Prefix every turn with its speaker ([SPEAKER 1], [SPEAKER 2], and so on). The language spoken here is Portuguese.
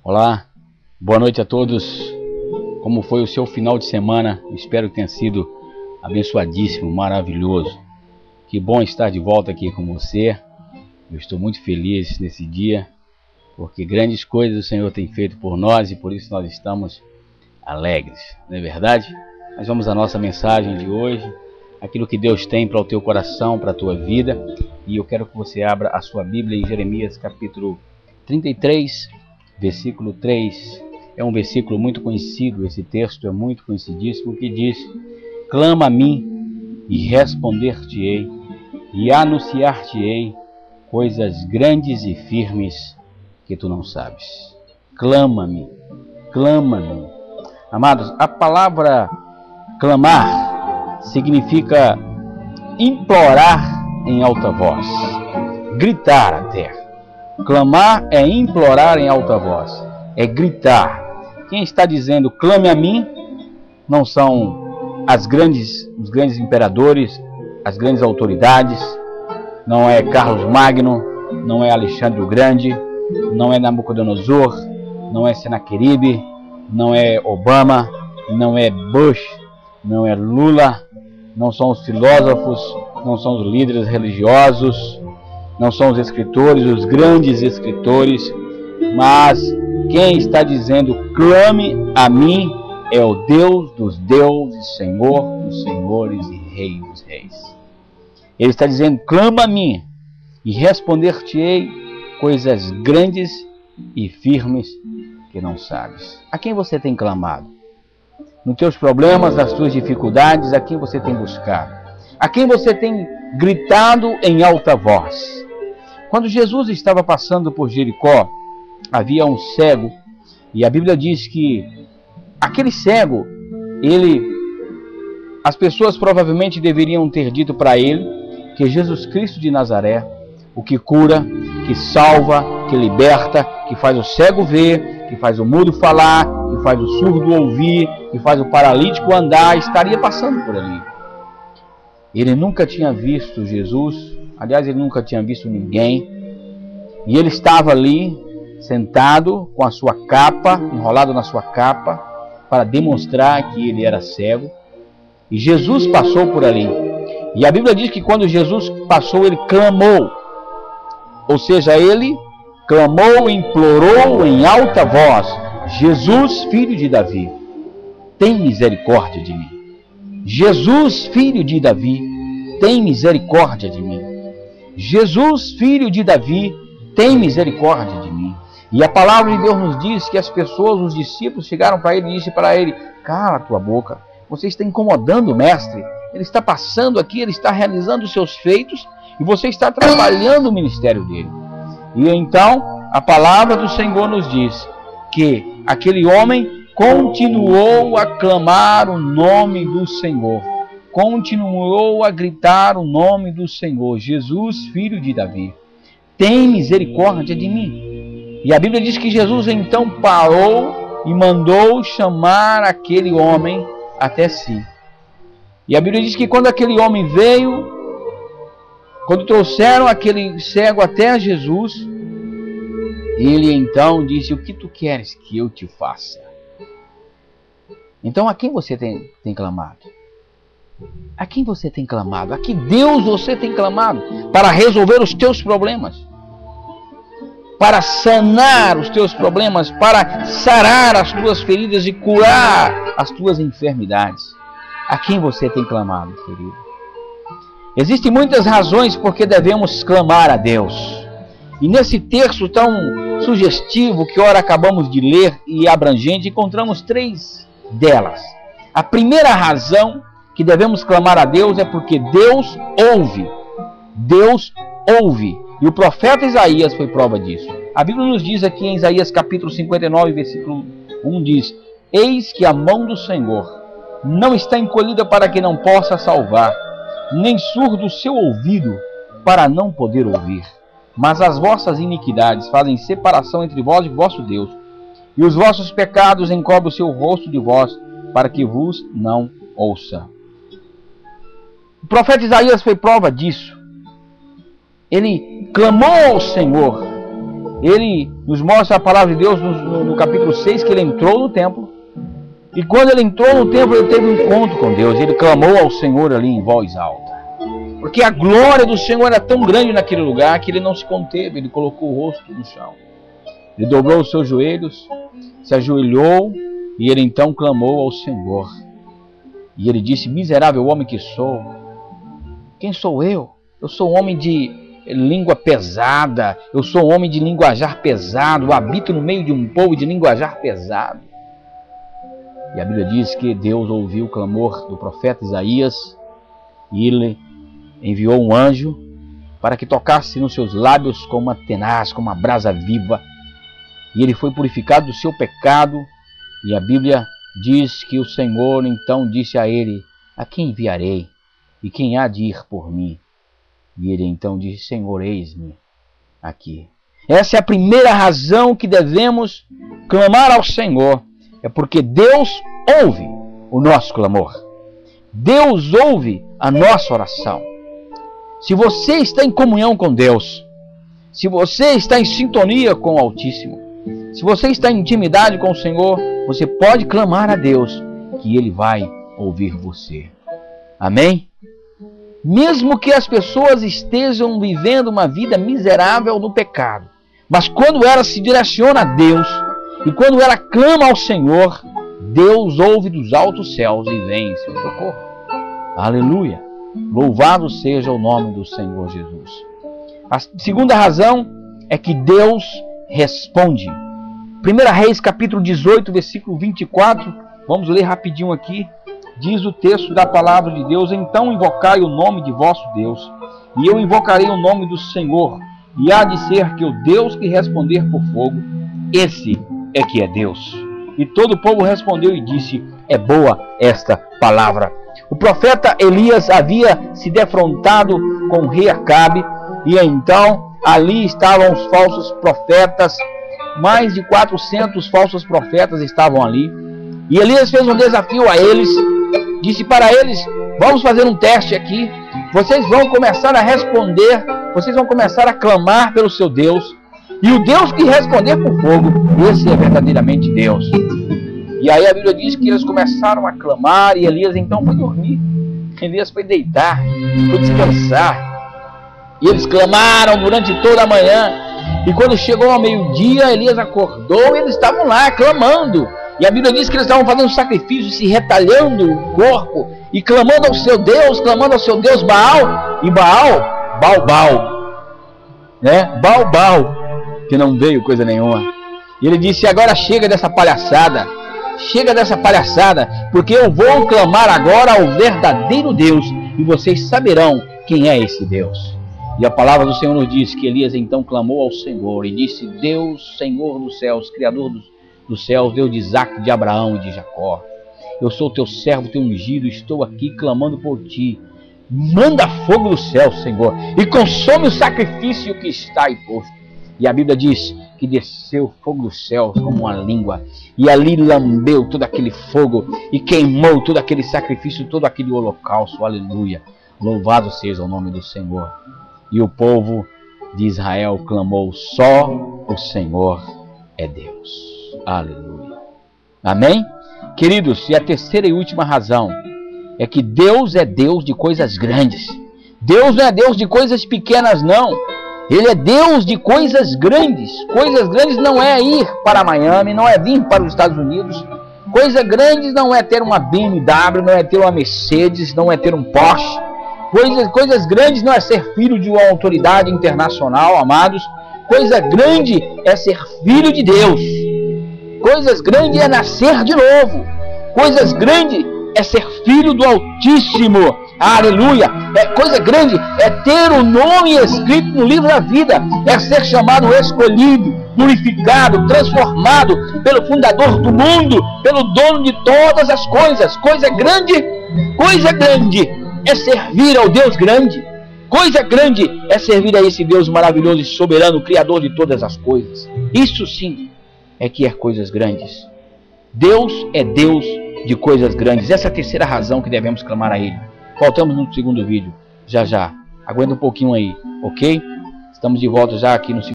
[SPEAKER 1] Olá, boa noite a todos. Como foi o seu final de semana? Espero que tenha sido abençoadíssimo, maravilhoso. Que bom estar de volta aqui com você. Eu estou muito feliz nesse dia, porque grandes coisas o Senhor tem feito por nós e por isso nós estamos alegres, não é verdade? Mas vamos à nossa mensagem de hoje, aquilo que Deus tem para o teu coração, para a tua vida. E eu quero que você abra a sua Bíblia em Jeremias capítulo 33, versículo 3, é um versículo muito conhecido, esse texto é muito conhecidíssimo, que diz: clama a mim e responder-te-ei, e anunciar-te-ei coisas grandes e firmes que tu não sabes. Clama-me, clama-me. Amados, a palavra clamar significa implorar em alta voz, gritar até. Clamar é implorar em alta voz, é gritar. Quem está dizendo clame a mim não são os grandes imperadores, as grandes autoridades, não é Carlos Magno, não é Alexandre o Grande, não é Nabucodonosor, não é Senaqueribe, não é Obama, não é Bush, não é Lula, não são os filósofos, não são os líderes religiosos, não são os escritores, os grandes escritores, mas quem está dizendo clame a mim é o Deus dos deuses, Senhor dos senhores e Rei dos reis. Ele está dizendo clama a mim e responder-te-ei coisas grandes e firmes que não sabes. A quem você tem clamado? Nos teus problemas, nas tuas dificuldades, a quem você tem buscado? A quem você tem gritado em alta voz? Quando Jesus estava passando por Jericó, havia um cego, e a Bíblia diz que aquele cego, as pessoas provavelmente deveriam ter dito para ele que Jesus Cristo de Nazaré, o que cura, que salva, que liberta, que faz o cego ver, que faz o mudo falar, que faz o surdo ouvir, que faz o paralítico andar, estaria passando por ali. Ele nunca tinha visto Jesus, aliás, ele nunca tinha visto ninguém, e ele estava ali, sentado com a sua capa, enrolado na sua capa, para demonstrar que ele era cego, e Jesus passou por ali, e a Bíblia diz que quando Jesus passou, ele clamou, ou seja, ele clamou, implorou em alta voz: Jesus, filho de Davi, tem misericórdia de mim. Jesus, filho de Davi, tem misericórdia de mim. Jesus, filho de Davi, tem misericórdia de mim. E a palavra de Deus nos diz que as pessoas, os discípulos, chegaram para ele e disseram para ele: cala a tua boca, você está incomodando o mestre, ele está passando aqui, ele está realizando os seus feitos e você está atrapalhando o ministério dele. E então a palavra do Senhor nos diz que aquele homem continuou a clamar o nome do Senhor, continuou a gritar o nome do Senhor: Jesus, filho de Davi, tem misericórdia de mim. E a Bíblia diz que Jesus então parou e mandou chamar aquele homem até si. E a Bíblia diz que quando aquele homem veio, quando trouxeram aquele cego até Jesus, ele então disse: o que tu queres que eu te faça? Então a quem você tem clamado? A quem você tem clamado? A que Deus você tem clamado para resolver os teus problemas? Para sanar os teus problemas, para sarar as tuas feridas e curar as tuas enfermidades. A quem você tem clamado, querido? Existem muitas razões por que devemos clamar a Deus. E nesse texto tão sugestivo que ora acabamos de ler e abrangente, encontramos 3 delas. A primeira razão que devemos clamar a Deus é porque Deus ouve. Deus ouve. E o profeta Isaías foi prova disso. A Bíblia nos diz aqui em Isaías capítulo 59, versículo 1, diz: eis que a mão do Senhor não está encolhida para que não possa salvar, nem surdo o seu ouvido para não poder ouvir. Mas as vossas iniquidades fazem separação entre vós e vosso Deus, e os vossos pecados encobrem o seu rosto de vós, para que vos não ouça. O profeta Isaías foi prova disso. Ele clamou ao Senhor. Ele nos mostra a palavra de Deus no capítulo 6, que ele entrou no templo. E quando ele entrou no templo, ele teve um encontro com Deus. Ele clamou ao Senhor ali em voz alta. Porque a glória do Senhor era tão grande naquele lugar que ele não se conteve. Ele colocou o rosto no chão. Ele dobrou os seus joelhos, se ajoelhou e ele então clamou ao Senhor. E ele disse: miserável homem que sou, quem sou eu? Eu sou um homem de língua pesada, eu sou um homem de linguajar pesado, eu habito no meio de um povo de linguajar pesado. E a Bíblia diz que Deus ouviu o clamor do profeta Isaías e ele enviou um anjo para que tocasse nos seus lábios como uma tenaz, como uma brasa viva. E ele foi purificado do seu pecado. E a Bíblia diz que o Senhor então disse a ele: a quem enviarei? E quem há de ir por mim? E ele então disse: Senhor, eis-me aqui. Essa é a primeira razão que devemos clamar ao Senhor. É porque Deus ouve o nosso clamor. Deus ouve a nossa oração. Se você está em comunhão com Deus, se você está em sintonia com o Altíssimo, se você está em intimidade com o Senhor, você pode clamar a Deus, que Ele vai ouvir você. Amém? Mesmo que as pessoas estejam vivendo uma vida miserável no pecado, mas quando ela se direciona a Deus, e quando ela clama ao Senhor, Deus ouve dos altos céus e vem em seu socorro. Aleluia! Louvado seja o nome do Senhor Jesus. A segunda razão é que Deus responde. 1 Reis capítulo 18, versículo 24. Vamos ler rapidinho aqui. Diz o texto da palavra de Deus: então invocai o nome de vosso Deus, e eu invocarei o nome do Senhor, e há de ser que o Deus que responder por fogo, esse é que é Deus. E todo o povo respondeu e disse: é boa esta palavra. O profeta Elias havia se defrontado com o rei Acabe, e então ali estavam os falsos profetas. Mais de 400 falsos profetas estavam ali. E Elias fez um desafio a eles. Disse para eles: vamos fazer um teste aqui. Vocês vão começar a responder, vocês vão começar a clamar pelo seu Deus. E o Deus que responder por fogo, esse é verdadeiramente Deus. E aí a Bíblia diz que eles começaram a clamar, e Elias então foi dormir. Elias foi deitar, foi descansar. E eles clamaram durante toda a manhã. E quando chegou ao meio-dia, Elias acordou e eles estavam lá clamando. E a Bíblia diz que eles estavam fazendo sacrifício, se retalhando o corpo e clamando ao seu Deus Baal. E Baal, né? Baal, que não veio coisa nenhuma. E ele disse: agora chega dessa palhaçada, porque eu vou clamar agora ao verdadeiro Deus, e vocês saberão quem é esse Deus. E a palavra do Senhor nos diz que Elias então clamou ao Senhor e disse: Deus, Senhor dos céus, Criador dos céus, Deus de Isaac, de Abraão e de Jacó, eu sou teu servo, teu ungido, estou aqui clamando por ti. Manda fogo do céu, Senhor, e consome o sacrifício que está aí posto. E a Bíblia diz que desceu fogo dos céus como uma língua, e ali lambeu todo aquele fogo e queimou todo aquele sacrifício, todo aquele holocausto. Aleluia! Louvado seja o nome do Senhor. E o povo de Israel clamou: só o Senhor é Deus. Aleluia. Amém? Queridos, e a terceira e última razão é que Deus é Deus de coisas grandes. Deus não é Deus de coisas pequenas, não. Ele é Deus de coisas grandes. Coisas grandes não é ir para Miami, não é vir para os Estados Unidos. Coisas grandes não é ter uma BMW, não é ter uma Mercedes, não é ter um Porsche. Coisas grandes não é ser filho de uma autoridade internacional, amados. Coisa grande é ser filho de Deus. Coisas grandes é nascer de novo. Coisas grandes é ser filho do Altíssimo. Aleluia! Coisa grande é ter o nome escrito no livro da vida. É ser chamado escolhido, purificado, transformado pelo fundador do mundo, pelo dono de todas as coisas. Coisa grande é servir ao Deus grande. Coisa grande é servir a esse Deus maravilhoso e soberano, criador de todas as coisas. Isso sim é que é coisas grandes. Deus é Deus de coisas grandes. Essa é a terceira razão que devemos clamar a Ele. Voltamos no segundo vídeo, já. Aguenta um pouquinho aí, ok? Estamos de volta já aqui no segundo.